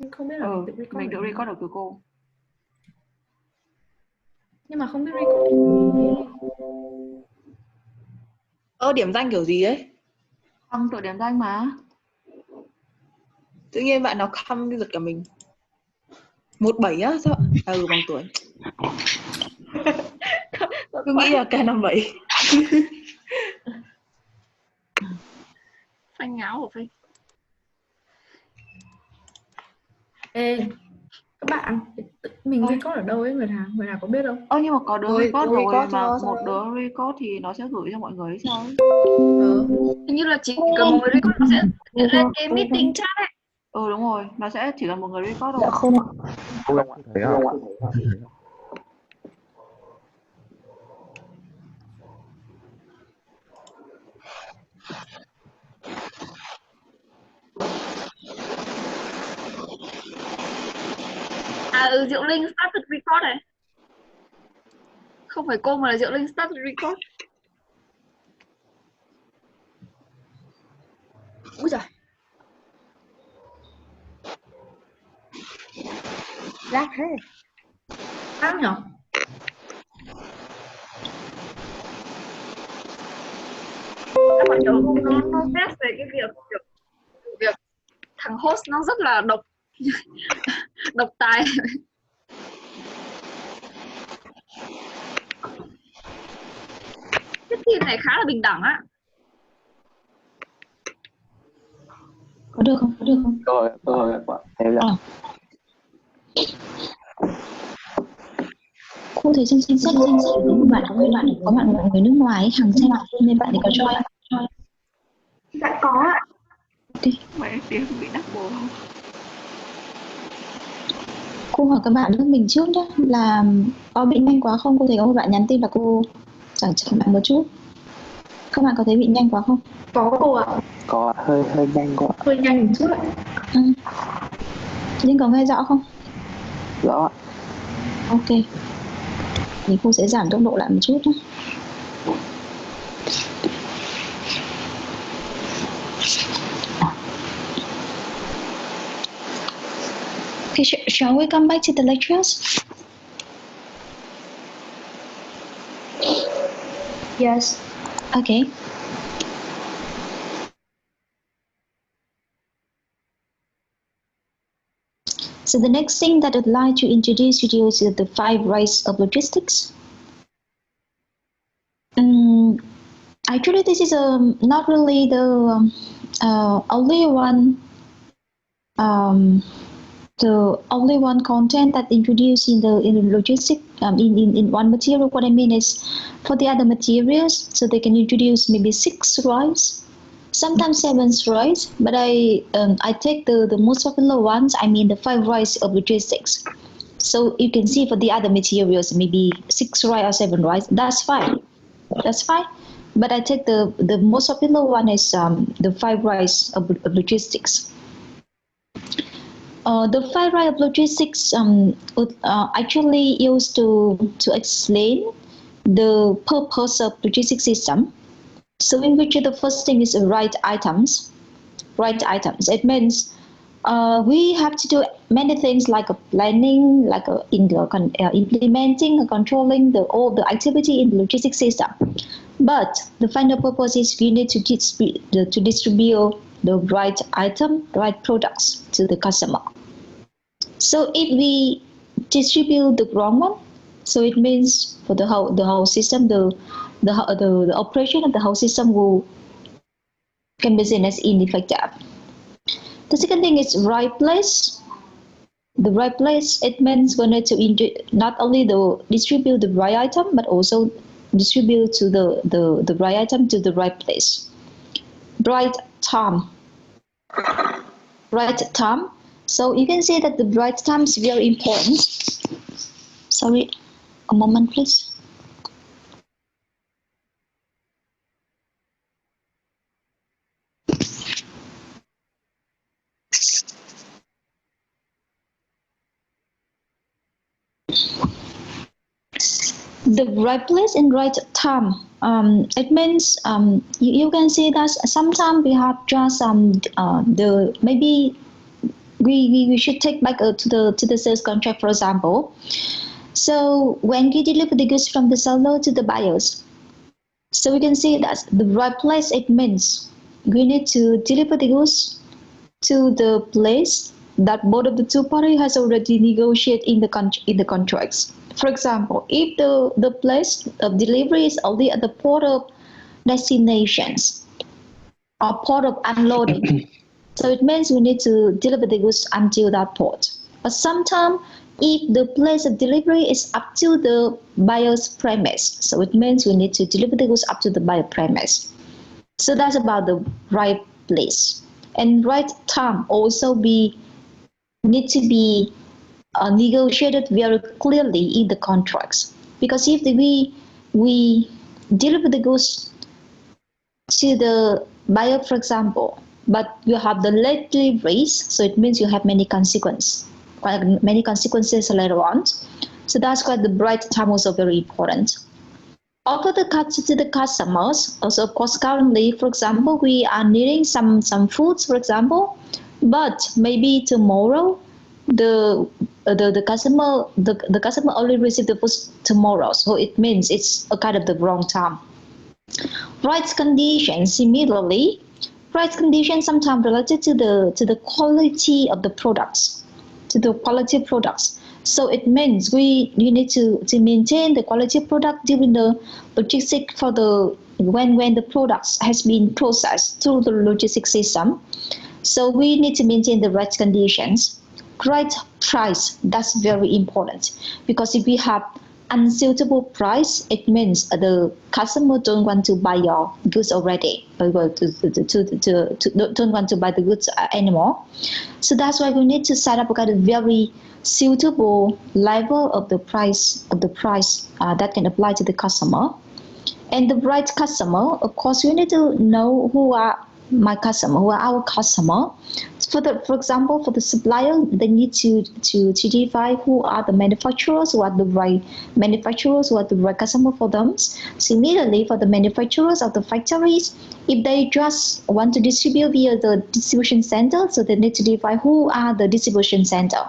Nhưng không biết là mình tự record mình được tự record được từ cô. Nhưng mà không biết record thì điểm danh kiểu gì ấy? Không, tự điểm danh mà. Tự nhiên bạn nào khăm giật cả mình. 17 á? Sao? Bằng tuổi. Cứ nghĩ là K57. Phanh ngáo của Phanh. Ê, các bạn, mình record ở đâu ấy, người nào có biết không? Nhưng mà có đứa record Tôi rồi record mà cho, một đứa record thì nó sẽ gửi cho mọi người hay sao ấy. Hình như là chỉ cần một người record nó sẽ hiện lên cái meeting chat ấy. Đúng rồi, nó sẽ chỉ cần một người record thôi. Dạ không ạ. Không thấy ạ. Diệu Linh started record này. Không phải cô mà là Diệu Linh started record. Úi giời. Rác thế. Rác nhở? Các bạn đầu nó test về cái việc thằng host nó rất là độc tài. Cái team này khá là bình đẳng á. Có được không? Rồi, em đã. Cô thấy trong danh sách có một bạn người nước ngoài ấy, hàng xe nên bạn ấy có cho ạ? Dạ có ạ. Ok. Mẹ tiếng bị đắc bồ không? Cô hỏi các bạn nước mình trước nhé, là có bị nhanh quá không? Cô thấy có một bạn nhắn tin là cô giảng cho các bạn một chút. Các bạn có thấy bị nhanh quá không? Có cô ạ. Có hơi nhanh quá. Hơi nhanh một chút ạ. Nhưng có nghe rõ không? Rõ ạ. Ok. Thì cô sẽ giảm tốc độ lại một chút nhé. Okay, shall we come back to the lectures? Yes. Okay. So the next thing that I'd like to introduce you to is the 5 rights of logistics. Actually, this is not really the only one. The only one content that introduced in logistics in one material. What I mean is, for the other materials, so they can introduce maybe 6 rights, sometimes 7 rights. But I take the most popular ones. I mean the 5 rights of logistics. So you can see for the other materials maybe 6 rights or 7 rights. That's fine. That's fine. But I take the most popular one is the 5 rights of logistics. The 5 rights of logistics actually used to explain the purpose of logistics system. So in which the first thing is right items. Right items. It means we have to do many things like planning, like implementing and controlling all the activity in the logistics system. But the final purpose is we need to distribute the right item, right products to the customer. So if we distribute the wrong one, so it means for the whole system, the operation of the whole system can be seen as ineffective. The second thing is right place. The right place, it means we need to not only distribute the right item, but also distribute to the right item to the right place. Right time. Right time. So you can see that the right time is very important. Sorry, a moment please. The right place and right time. It means you can see that sometimes we have just maybe we should take back to the sales contract, for example. So when we deliver the goods from the seller to the buyers, so we can see that the right place, it means we need to deliver the goods to the place that both of the two parties has already negotiated in the contracts. For example, if the place of delivery is only at the port of destinations or port of unloading, so it means we need to deliver the goods until that port. But sometimes if the place of delivery is up to the buyer's premise, so it means we need to deliver the goods up to the buyer premise. So that's about the right place. And right time also need to be negotiated very clearly in the contracts. Because if we deliver the goods to the buyer, for example, but you have the late deliveries, so it means you have many consequences later on. So that's why the right time also very important. Offer the cuts to the customers. Also, of course, currently, for example, we are needing some foods, for example, but maybe tomorrow the customer only receive the food tomorrow, so it means it's a kind of the wrong time. Rights conditions, similarly, rights conditions sometimes related to the quality of the products, So it means you need to maintain the quality of product during the logistics for the when the products has been processed through the logistics system. So we need to maintain the right conditions. Right price, that's very important, because if we have unsuitable price, it means the customer don't want to buy your goods already, don't want to buy the goods anymore. So that's why we need to set up a kind of very suitable level of the price that can apply to the customer. And the right customer, of course, we need to know who are my customer, who are our customer. For example, for the supplier, they need to define who are the manufacturers, who are the right manufacturers, who are the right customer for them. Similarly, for the manufacturers of the factories, if they just want to distribute via the distribution center, so they need to define who are the distribution center,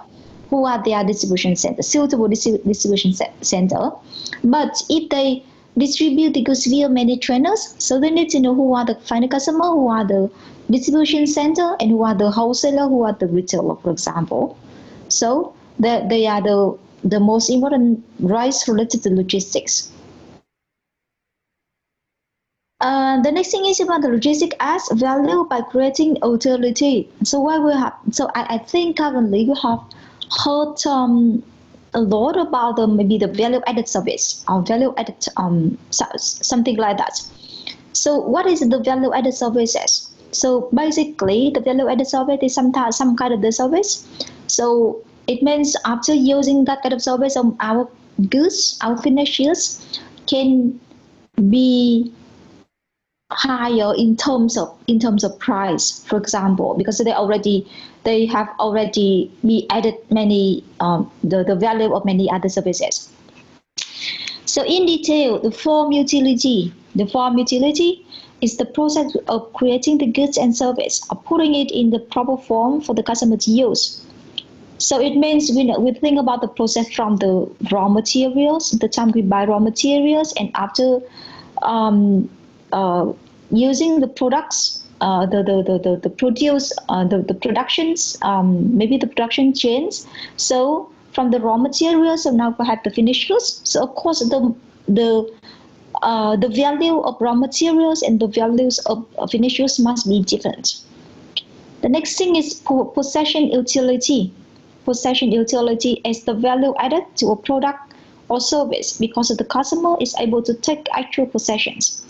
who are their distribution center, suitable distribution center. But if they distribute the goods via many trainers, so they need to know who are the final customer, who are the distribution center, and who are the wholesaler, who are the retailer, for example. So they are the most important rights related to logistics. The next thing is about the logistics as value by creating utility. So I think currently you have heard a lot about maybe the value added service or value added something like that. So what is the value added services? So basically the value added service is some kind of the service. So it means after using that kind of service, our goods, our finished goods can be higher in terms of price, for example, because they have already be added many the value of many other services. So in detail, the form utility is the process of creating the goods and service, of putting it in the proper form for the customer to use. So it means we think about the process from the raw materials, the time we buy raw materials, and after using the products, the productions, maybe the production chains. So from the raw materials, so now we have the finished goods. So of course the value of raw materials and the values of finished goods must be different. The next thing is possession utility. Possession utility is the value added to a product or service because the customer is able to take actual possessions.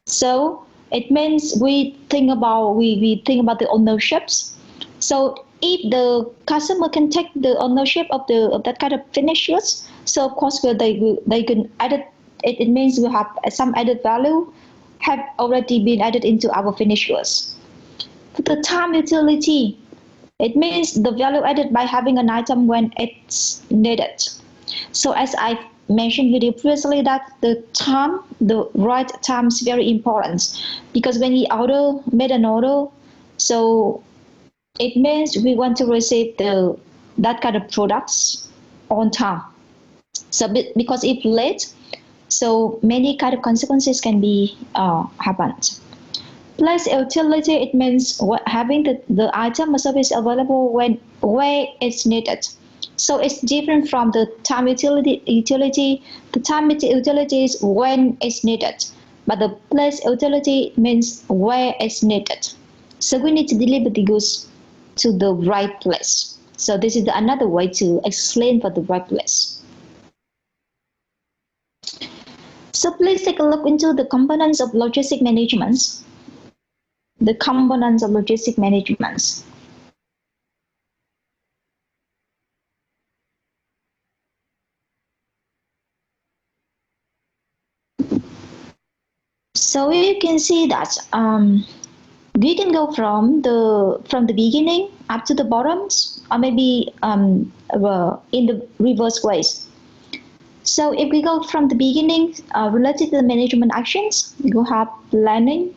So it means we think about the ownerships. So if the customer can take the ownership of that kind of finished goods, so of course they can add it. It means we have some added value have already been added into our finished goods. For the time utility, it means the value added by having an item when it's needed. So as I mentioned with you previously, that the right time is very important, because when you made an order, so it means we want to receive that kind of products on time. So because if late, so many kind of consequences can be happened. Place utility, it means having the item or service available where it's needed. So it's different from the time utility. The time utility is when it's needed, but the place utility means where it's needed. So we need to deliver the goods to the right place. So this is another way to explain for the right place. So please take a look into the components of logistic management. The components of logistic management. So you can see that we can go from the beginning up to the bottoms, or maybe in the reverse ways. So if we go from the beginning related to the management actions, we will have planning,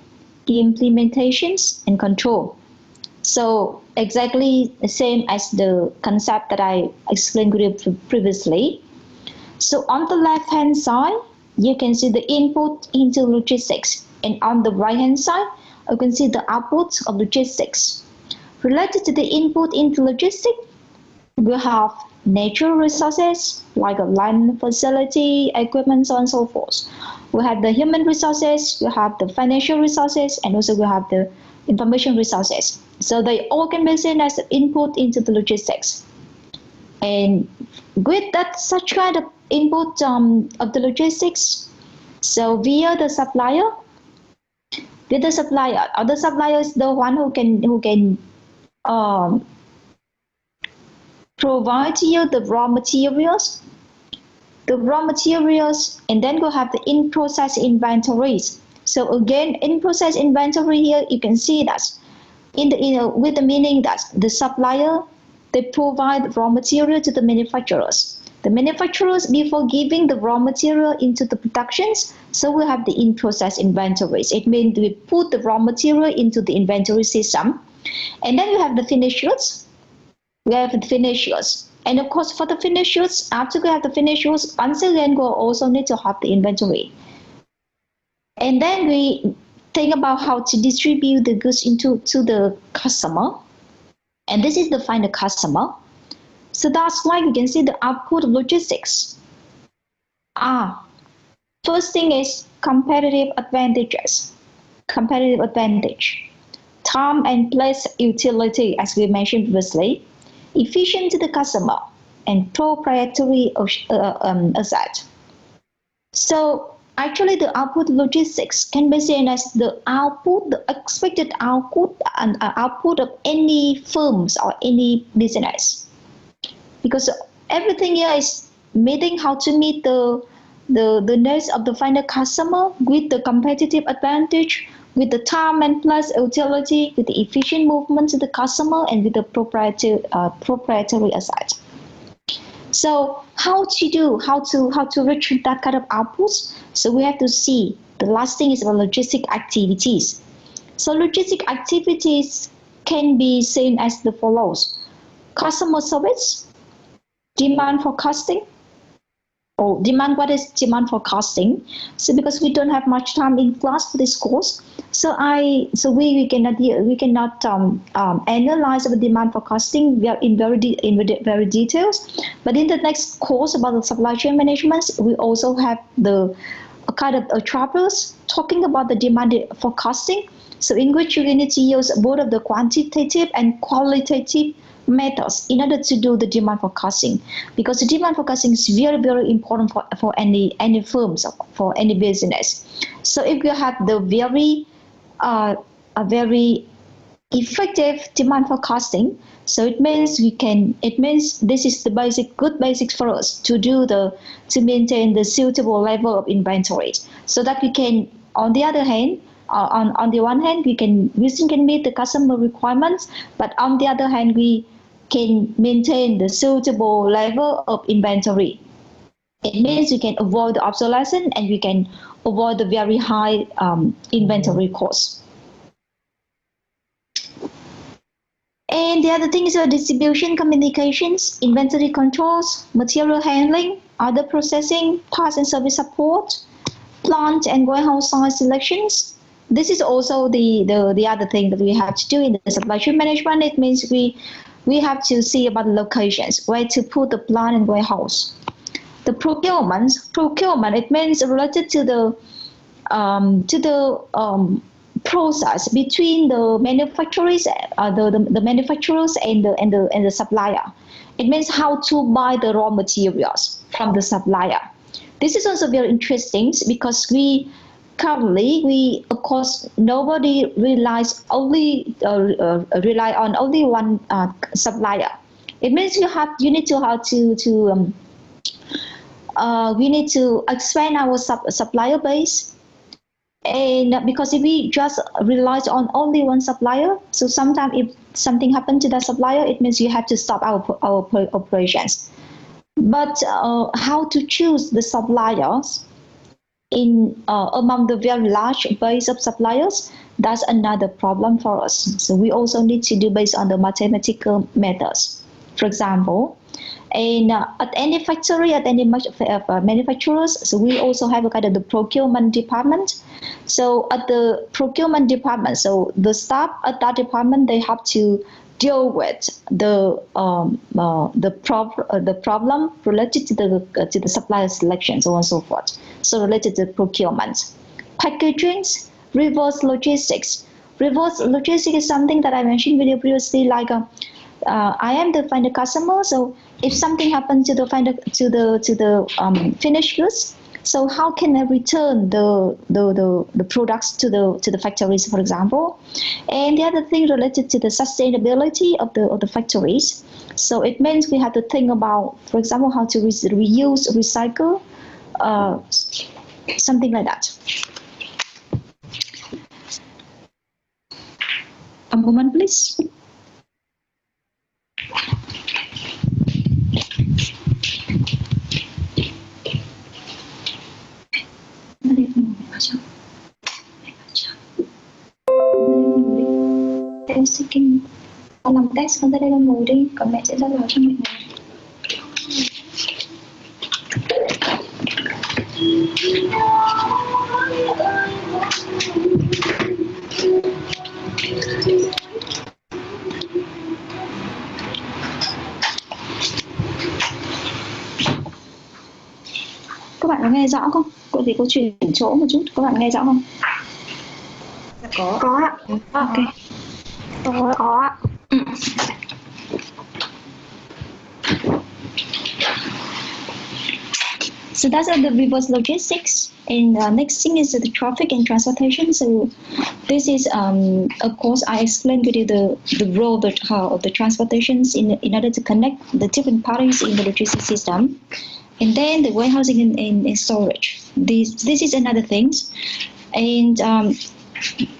implementations, and control. So exactly the same as the concept that I explained previously. So on the left hand side, you can see the input into logistics, and on the right hand side, you can see the output of logistics. Related to the input into logistics, we have natural resources like a land, facility, equipment, so on and so forth. We have the human resources, we have the financial resources, and also we have the information resources. So they all can be seen as input into the logistics. And with that such kind of input of the logistics, so via the supplier, with the supplier, or the supplier is the one who can provide you the raw materials, and then we have the in-process inventories. So again, in-process inventory here, you can see that with the meaning that the supplier, they provide raw material to the manufacturers. The manufacturers, before giving the raw material into the productions, so we have the in-process inventories. It means we put the raw material into the inventory system. And then we have the finished goods. We have the finished goods. And of course, for the finished goods, after we have the finished goods, once again, we also need to have the inventory. And then we think about how to distribute the goods to the customer. And this is the final customer. So that's why we can see the output of logistics. First thing is competitive advantages. Competitive advantage. Time and place utility, as we mentioned previously. Efficient to the customer, and proprietary asset. So actually the output logistics can be seen as the output, the expected output and output of any firms or any business. Because everything here is meeting how to meet the needs of the final customer with the competitive advantage, with the time and place utility, with the efficient movement to the customer, and with the proprietary asset. So how to reach that kind of outputs? So we have to see the last thing is about logistic activities. So logistic activities can be seen as the follows: customer service, demand forecasting. What is demand forecasting? So because we don't have much time in class for this course, so we cannot analyze the demand forecasting in very details. But in the next course about the supply chain management, we also have the kind of chapters talking about the demand forecasting. So in which you need to use both of the quantitative and qualitative methods in order to do the demand forecasting, because the demand forecasting is very important for any firms, for any business. So if you have the very effective demand forecasting, so it means this is the good basics for us to maintain the suitable level of inventory, so that we can, on the other hand, on the one hand, we can meet the customer requirements, but on the other hand, we can maintain the suitable level of inventory. It means we can avoid the obsolescence and we can avoid the very high inventory costs. And the other thing is distribution communications, inventory controls, material handling, order processing, parts and service support, plant and warehouse size selections. This is also the other thing that we have to do in the supply chain management. It means we have to see about the locations, where to put the plant and warehouse. The procurement, it means related to the process between the manufacturers, the manufacturers and the supplier. It means how to buy the raw materials from the supplier. This is also very interesting because currently, of course, nobody relies only rely on only one supplier. It means you need to expand our supplier base. And because if we just rely on only one supplier, so sometimes if something happens to that supplier, it means you have to stop our operations. But how to choose the suppliers among the very large base of suppliers, that's another problem for us. So we also need to do based on the mathematical methods. For example, at any factory, at any manufacturers, so we also have a kind of the procurement department. So at the procurement department, so the staff at that department, they have to deal with the problem related to the supplier selection, so on and so forth. So related to procurement, packaging, reverse logistics. Reverse logistics is something that I mentioned with you previously, like I am the final customer. So if something happens to the finished goods, so how can I return the products to the factories, for example? And the other thing related to the sustainability of the factories. So it means we have to think about, for example, how to reuse, recycle, something like that. A moment, please. Taking con làm test con ra đây con ngồi đi, còn mẹ sẽ ra vào cho mẹ ngồi. Các bạn có nghe rõ không? Cô thì cô chuyển chỗ một chút, các bạn nghe rõ không? Có ạ. Ok. Có ạ. So that's the reverse logistics. And next thing is the traffic and transportation. So this is, of course, I explained with you the role of the transportations in order to connect the different parties in the logistics system. And then the warehousing and storage. This is another thing. And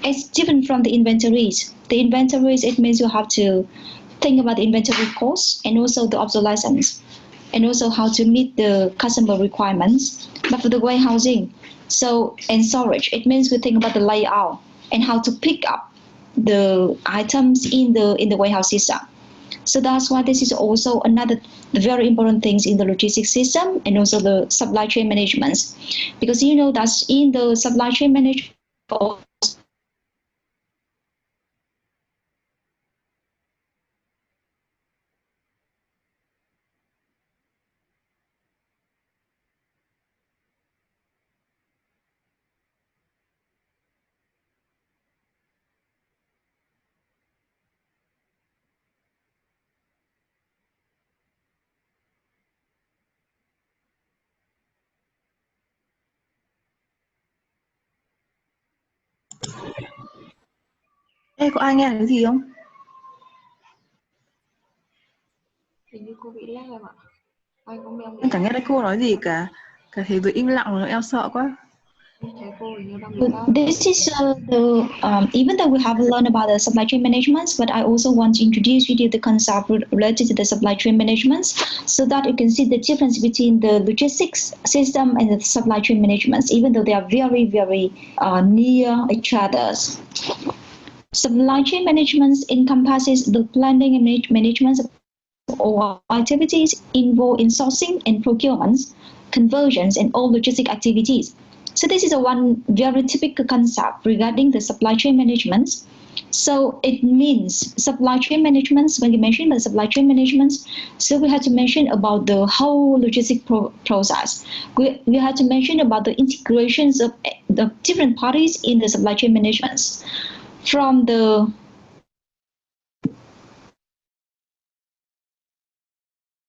it's different from the inventories. The inventories, it means you have to think about the inventory costs and also the obsolescence, and also how to meet the customer requirements. But for the warehousing, and storage, it means we think about the layout and how to pick up the items in the warehouse system. So that's why this is also another very important things in the logistics system and also the supply chain management, because you know that in the supply chain management. Ê, có ai nghe thấy gì không? Hình như cô bị lag em ạ. Anh có em bị Em chẳng nghe thấy cô nói gì cả. Cả thế giới im lặng rồi, em sợ quá. thấy cô hình như đang bị lag. This is even though we have learned about the supply chain management, but I also want to introduce you to the concept related to the supply chain management, so that you can see the difference between the logistics system and the supply chain management, even though they are very, very near each other. Supply chain management encompasses the planning and management of all activities involved in sourcing and procurement, conversions, and all logistic activities. So this is a one very typical concept regarding the supply chain management. So it means supply chain management, when you mention the supply chain management, so we have to mention about the whole logistic process. We have to mention about the integrations of the different parties in the supply chain management. From the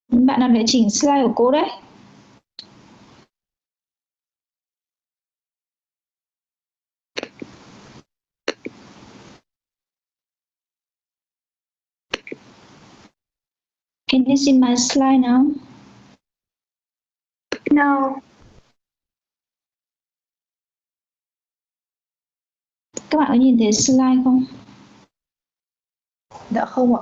bạn làm vệ chỉnh slide của cô đấy. Can you see my slide now? No. Các bạn có nhìn thấy slide không? Dạ không ạ.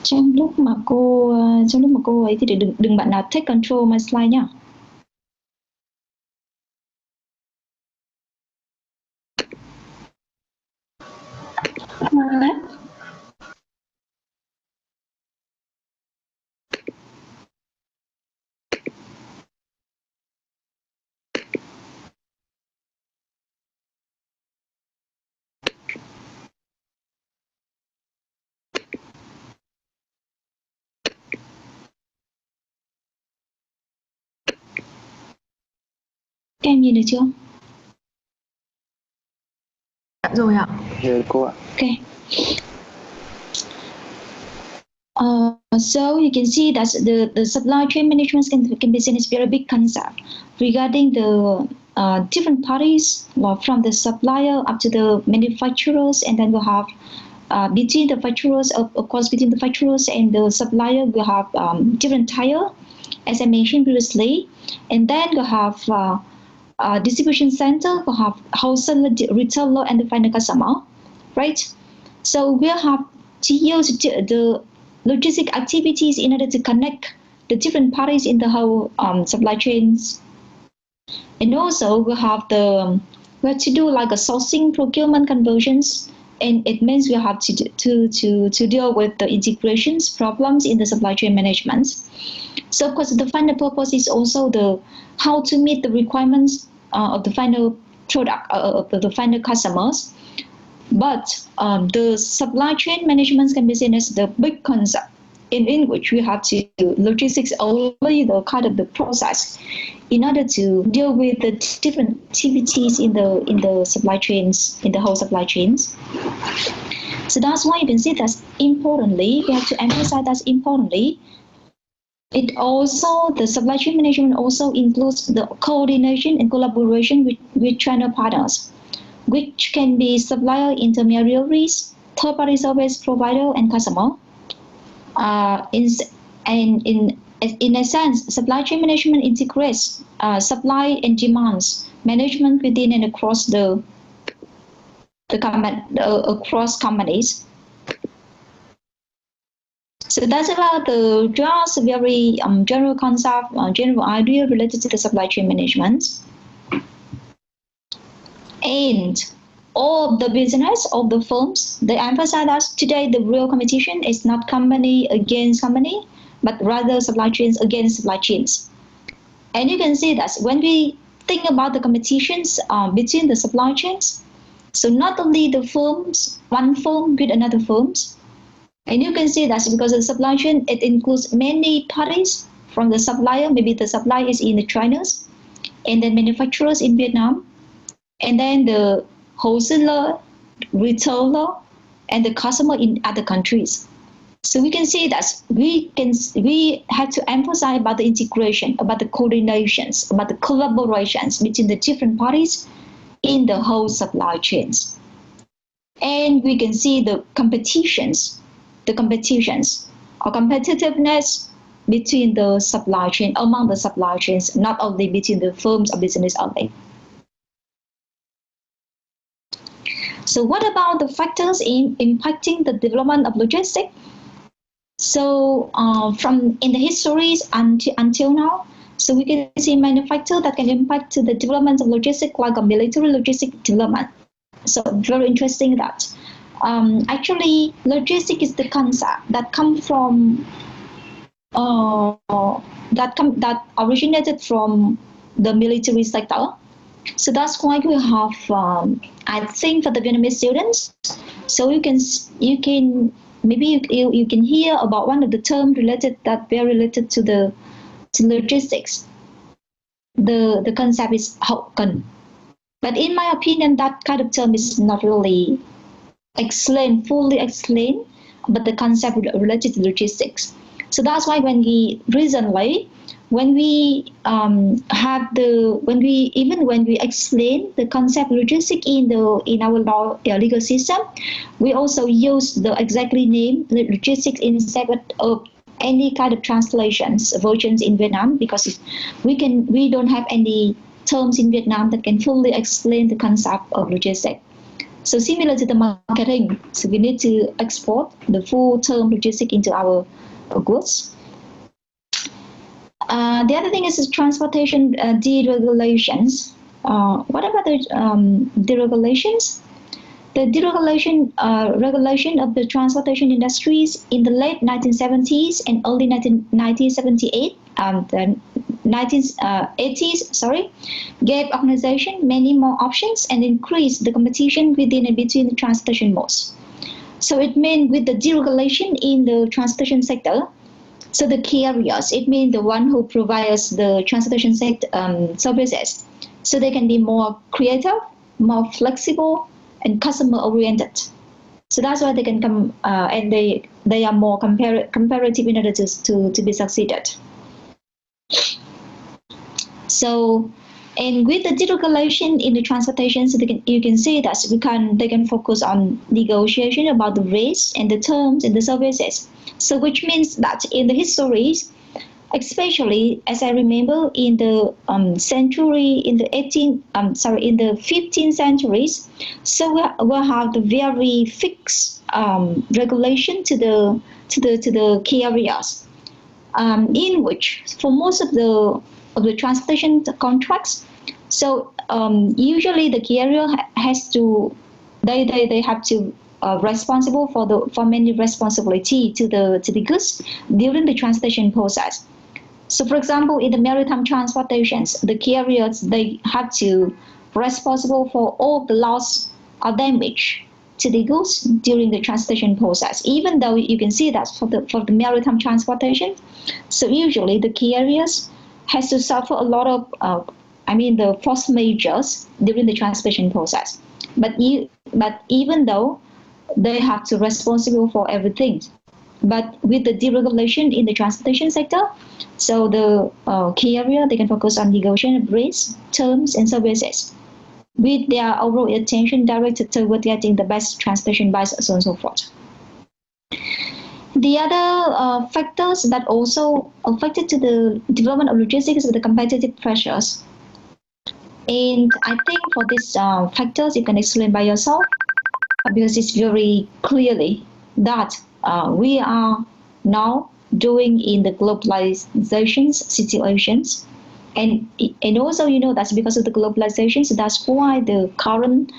Trong lúc mà cô ấy thì đừng bạn nào take control my slide nhá. Các em nhìn được chưa? Dạ rồi ạ. Hiểu cô ạ. Okay. So you can see that the supply chain management can be seen as a very big concept regarding the different parties, from the supplier up to the manufacturers, and then we have between the manufacturers, of course, between the manufacturers and the supplier, we have different tier, as I mentioned previously, and then we have distribution center, we have wholesaler, retailer, and the final customer, right? So we have to use the logistic activities in order to connect the different parties in the whole supply chains. And also we have to do like a sourcing, procurement, conversions, and it means we have to deal with the integrations problems in the supply chain management. So of course the final purpose is also the how to meet the requirements of the final product of the final customers. But the supply chain management can be seen as the big concept in which we have to logistics only the kind of the process in order to deal with the different activities in the supply chains, in the whole supply chains. So that's why you can see that importantly, we have to emphasize that importantly, it also, the supply chain management also includes the coordination and collaboration with channel partners, which can be supplier, intermediaries, third-party service provider, and customer. In a sense, supply chain management integrates supply and demands management within and across across companies. So that's about the just very general concept, general idea related to the supply chain management. And all the business of the firms, they emphasize that today the real competition is not company against company, but rather supply chains against supply chains. And you can see that when we think about the competitions between the supply chains, so not only the firms, one firm with another firms, and you can see that because the supply chain, it includes many parties from the supplier, maybe the supplier is in the China, and then manufacturers in Vietnam, and then the wholesaler, retailer, and the customer in other countries. So we can see that we have to emphasize about the integration, about the coordinations, about the collaborations between the different parties in the whole supply chains. And we can see the competitions or competitiveness between the supply chain, among the supply chains, not only between the firms or business only. So what about the factors in impacting the development of logistics? So from in the histories until now, so we can see many factors that can impact to the development of logistics, like a military logistic development. So very interesting that actually logistics is the concept that come from that originated from the military sector. So that's why we have I think for the Vietnamese students, so you can maybe you can hear about one of the terms related that very related to logistics. The concept is hậu cần. But in my opinion, that kind of term is not really fully explained, but the concept related to logistics. So that's why when we explain the concept logistics in our law legal system, we also use the exactly name logistics instead of any kind of translations versions in Vietnam, because we don't have any terms in Vietnam that can fully explain the concept of logistics. So similar to the marketing, so we need to export the full term logistics into our goods. The other thing is transportation deregulations. What about the deregulations? The deregulation regulation of the transportation industries in the late 1970s and early 1978 the 1980s, gave organization many more options and increased the competition within and between the transportation modes. So it means with the deregulation in the transportation sector, so the carriers, it means the one who provides the transportation sector services, so they can be more creative, more flexible, and customer oriented. So that's why they can come and they are more comparative in order to be succeeded. So, and with the deregulation in the transportation, so you can see that they can focus on negotiation about the rates and the terms and the services. So which means that in the histories, especially as I remember in the in the 15th centuries, so we have the very fixed regulation to the key areas, in which for most of the transportation contracts, so usually the carrier has to they have to responsible for many responsibility to the goods during the transportation process. So for example, in the maritime transportations, the carriers, they have to responsible for all the loss or damage to the goods during the transportation process. Even though you can see that for the maritime transportation, so usually the carriers has to suffer a lot of the force majeures during the transportation process. But even though they have to responsible for everything, but with the deregulation in the transportation sector, so the carrier, they can focus on negotiation of rates, terms, and services, with their overall attention directed toward getting the best transportation price, so on and so forth. The other factors that also affected to the development of logistics is the competitive pressures. And I think for these factors, you can explain by yourself, because it's very clearly that we are now doing in the globalization situations, and also that's because of the globalization. So that's why the current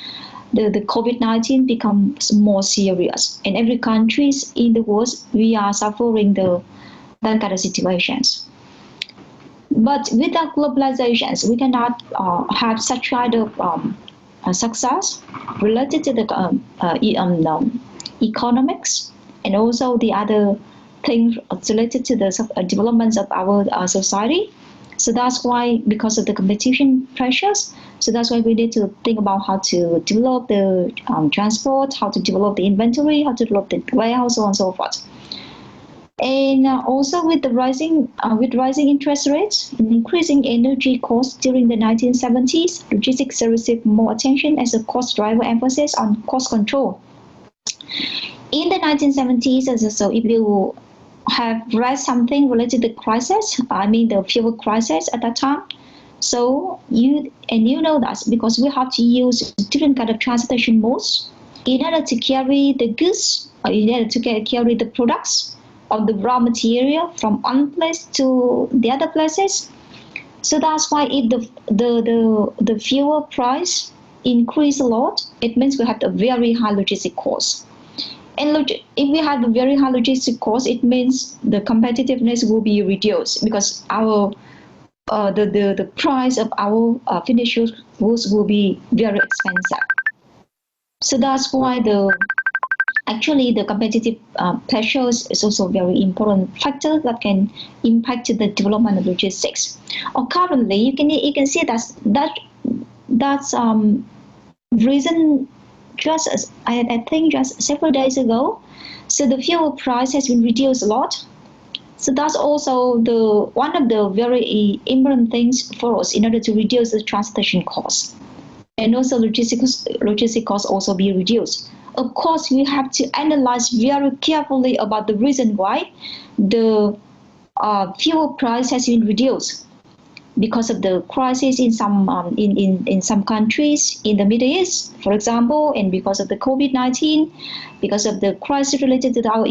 the COVID-19 becomes more serious. In every countries in the world, we are suffering that kind of situations. But with the globalizations, we cannot have such kind of success related to the economics and also the other things related to the developments of our society. So that's why, because of the competition pressures, so that's why we need to think about how to develop the transport, how to develop the inventory, how to develop the warehouse, so on and so forth. And also with the rising interest rates and increasing energy costs during the 1970s, logistics received more attention as a cost driver, emphasis on cost control. In the 1970s, so if you have read something related to the crisis, the fuel crisis at that time, so you know that because we have to use different kind of transportation modes in order to carry the goods, or in order to carry the products on the raw material from one place to the other places. So that's why if the fuel price increase a lot, it means we have a very high logistic cost. And if we have a very high logistic cost, it means the competitiveness will be reduced because our the price of our finished goods will be very expensive. So that's why actually the competitive pressures is also a very important factor that can impact the development of logistics. Or currently, you can see that's reason just as I think just several days ago. So the fuel price has been reduced a lot. So that's also one of the very important things for us in order to reduce the transportation costs. And also logistic costs also be reduced. Of course, we have to analyze very carefully about the reason why the fuel price has been reduced. Because of the crisis in some countries in the Middle East, for example, and because of the COVID-19, because of the crisis related to our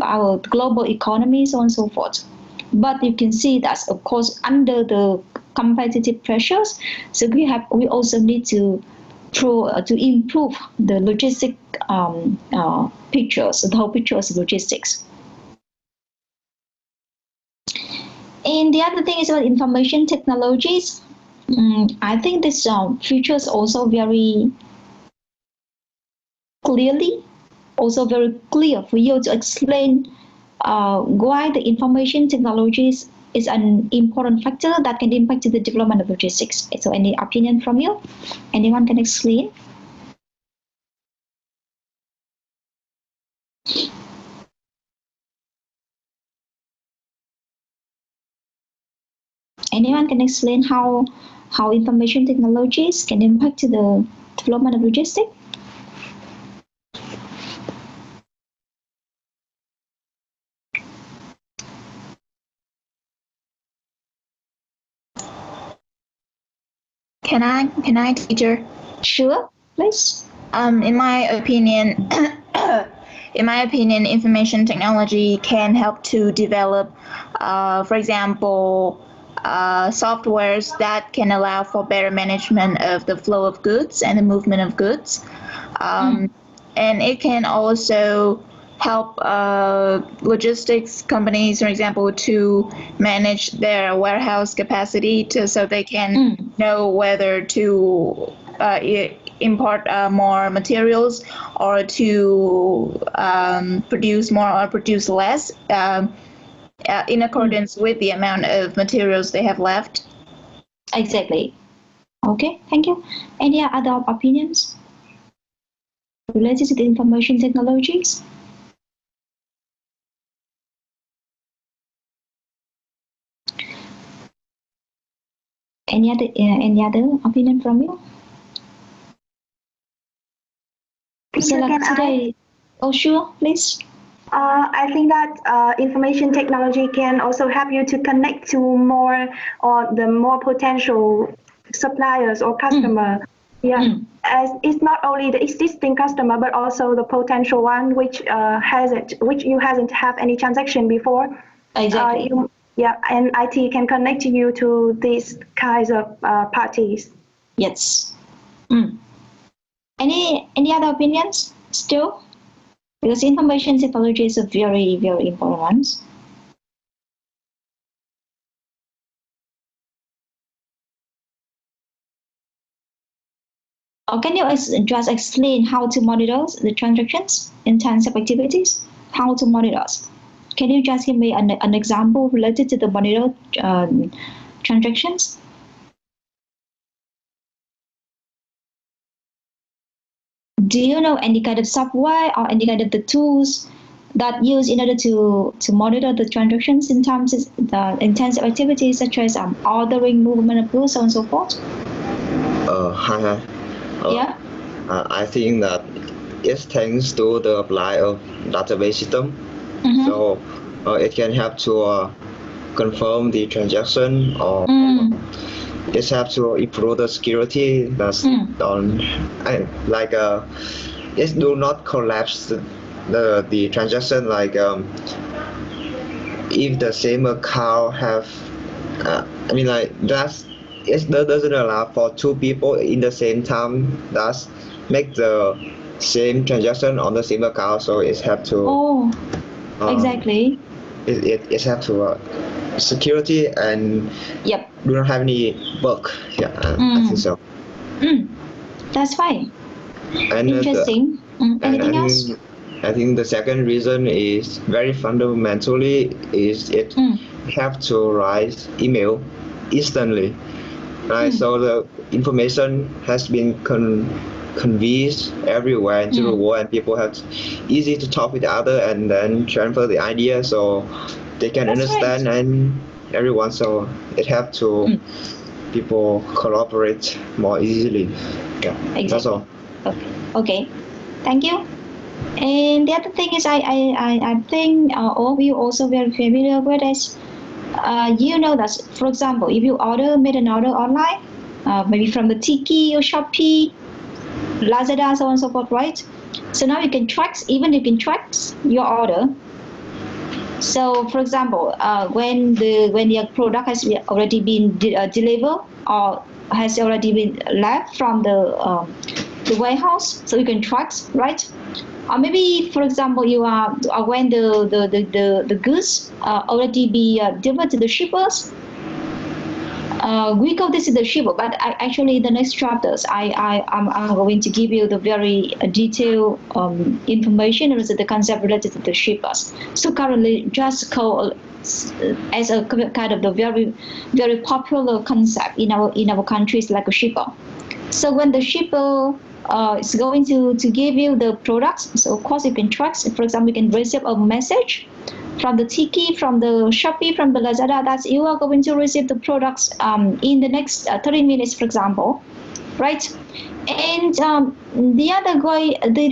our global economy, so on and so forth. But you can see that, of course, under the competitive pressures, so we also need to improve the logistic pictures, the whole picture of logistics. And the other thing is about information technologies. I think this future is also very clear for you to explain why the information technologies is an important factor that can impact the development of logistics. So any opinion from you? Anyone can explain? Anyone can explain how information technologies can impact the development of logistics? Can I, teacher? Sure, please. In my opinion, information technology can help to develop, for example, softwares that can allow for better management of the flow of goods and the movement of goods. And it can also help logistics companies, for example, to manage their warehouse capacity so they can know whether to import more materials or to produce more or produce less in accordance with the amount of materials they have left. Exactly. Okay, thank you. Any other opinions related to the information technologies? Any other opinion from you? So like today, oh sure, please. I think that information technology can also help you to connect to more potential suppliers or customer. As it's not only the existing customer but also the potential one which you hasn't have any transaction before. Exactly. And IT can connect you to these kinds of parties. Yes. Any other opinions still? Because information technology is a very, very important one. Or can you just explain how to monitor the transactions in terms of activities? How to monitor? Can you just give me an example related to the monitor transactions? Do you know any kind of software or any kind of the tools that used in order to monitor the transactions in terms of the intensive activities such as ordering, movement of goods, so on and so forth? Hi. Yeah. I think that it's thanks to the apply of database system. So it can help to confirm the transaction, or it helps to improve the security. That's it do not collapse the transaction, like if the same account have I mean like that doesn't allow for two people in the same time that make the same transaction on the same account, so it have to exactly. It have to security and Yep. do not have any bug. Yeah, I think so. That's fine. And interesting. Anything else? I think the second reason is very fundamentally is it have to write email instantly, right? So the information has been conveyed everywhere into the world, and people have easy to talk with the other and then transfer the idea, so they can understand and everyone. So it have to people collaborate more easily. Yeah, exactly. That's all. Okay. Thank you. And the other thing is, I think all of you also very familiar with this. You know that, for example, if you made an order online, maybe from the Tiki or Shopee, Lazada, so on and so forth, right? So now you can track your order. So, for example, when your product has already been delivered or has already been left from the warehouse, so you can track, right? Or maybe, for example, you are when the goods already be delivered to the shippers. We call this the shipper, but actually the next chapters I'm going to give you the very detailed information or the concept related to the shippers. So currently, just call as a kind of the very popular concept in our countries like a shipper. So when the shipper is going to give you the products, so of course you can track. For example, you can receive a message from the Tiki, from the Shopee, from the Lazada that you are going to receive the products in the next 30 minutes, for example, right? And the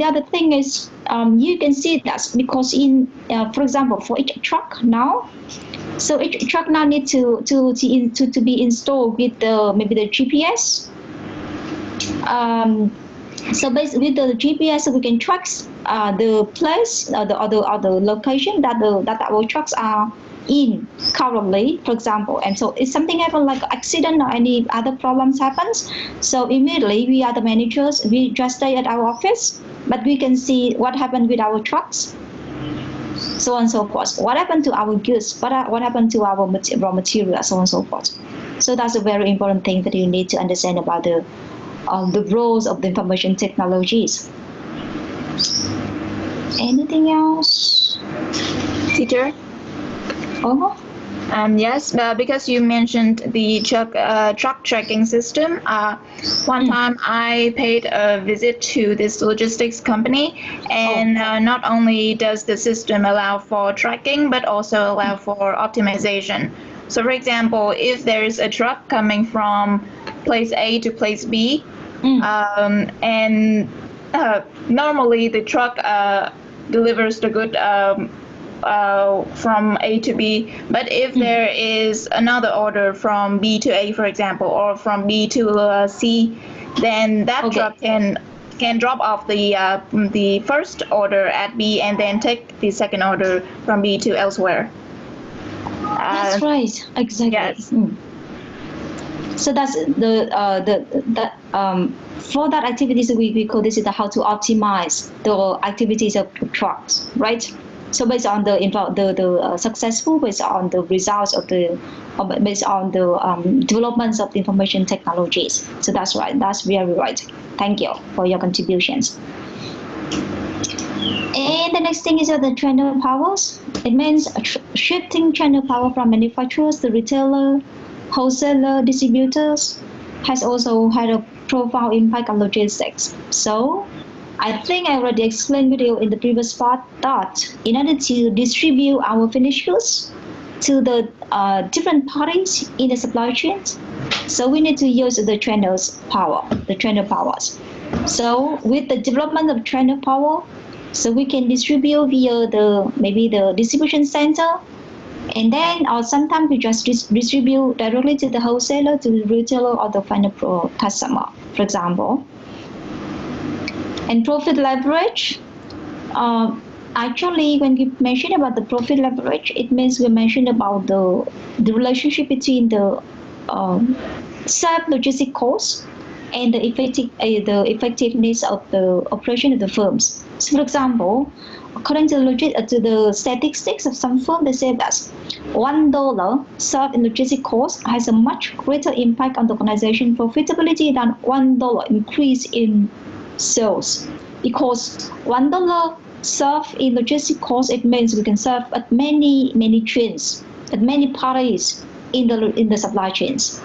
other thing is you can see that because in for example, for each truck now, so each truck now needs to be installed with maybe the GPS. So basically, with the GPS, we can track the place, the location that our trucks are in currently, for example. And so if something happens, like accident or any other problems happens, so immediately we are the managers. We just stay at our office, but we can see what happened with our trucks, so on and so forth. What happened to our goods? What happened to our raw material, so on and so forth. So that's a very important thing that you need to understand about the roles of the information technologies. Anything else? Teacher? Yes, because you mentioned the truck tracking system. One time I paid a visit to this logistics company, and not only does the system allow for tracking, but also allow for optimization. So for example, if there is a truck coming from place A to place B, and normally the truck delivers the good from A to B, but if there is another order from B to A, for example, or from B to C, then that truck can drop off the first order at B and then take the second order from B to elsewhere. That's right, exactly. Yes. So that's for that activities we call this is how to optimize the activities of trucks, right? So based on the successful, based on the results of based on the developments of the information technologies. So that's right. That's very right. Thank you for your contributions. And the next thing is the channel powers. It means shifting channel power from manufacturers to retailer, wholesaler, distributors has also had a profound impact on logistics. So I think I already explained with you in the previous part that in order to distribute our finished goods to the different parties in the supply chain, so we need to use the channel powers. So with the development of channel power, so we can distribute via maybe the distribution center, and then or sometimes we just distribute directly to the wholesaler, to the retailer, or the final customer, for example. And profit leverage, Actually, when you mention about the profit leverage, it means we mentioned about the relationship between the sub logistic cost and the effectiveness of the operation of the firms. So, for example, according to the statistics of some firms, they say that $1 served in logistic cost has a much greater impact on the organization profitability than $1 increase in sales, because $1 served in logistic cost, it means we can serve at many chains, at many parties in the supply chains.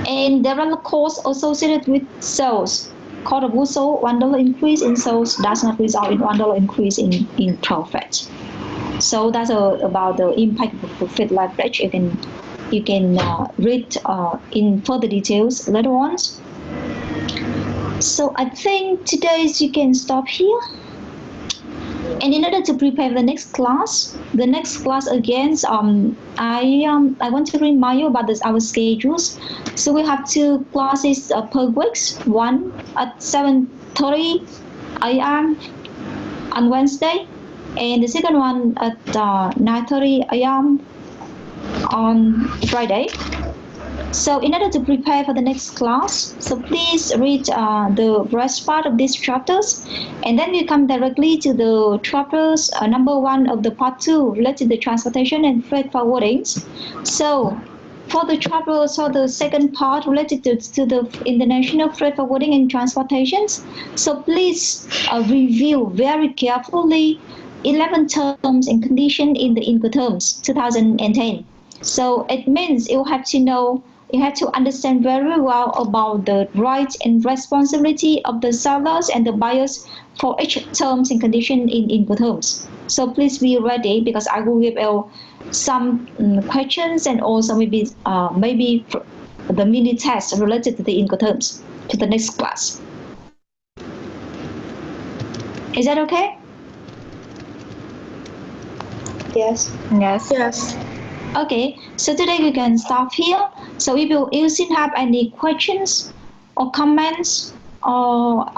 And there are costs associated with sales. Cost of goods sold, $1 increase in sales does not result in $1 increase in profit. So that's about the impact of profit leverage. You can read in further details later on. So I think today you can stop here. And in order to prepare the next class again, I want to remind you about our schedules. So we have 2 classes per week, one at 7:30 a.m. on Wednesday, and the second one at 9:30 a.m. on Friday. So in order to prepare for the next class, so please read the rest part of these chapters, and then we come directly to the chapters number 1 of the part 2 related to transportation and freight forwarding. So for the chapter, so the second part related to the international freight forwarding and transportations, so please review very carefully 11 terms and conditions in the Incoterms 2010. So it means you have to understand very well about the rights and responsibility of the sellers and the buyers for each terms and condition in Incoterms. So please be ready, because I will give you some questions and also maybe the mini test related to the Incoterms to the next class. Is that okay? Yes. Yes. Yes. Okay, so today we can stop here. So if you still have any questions or comments or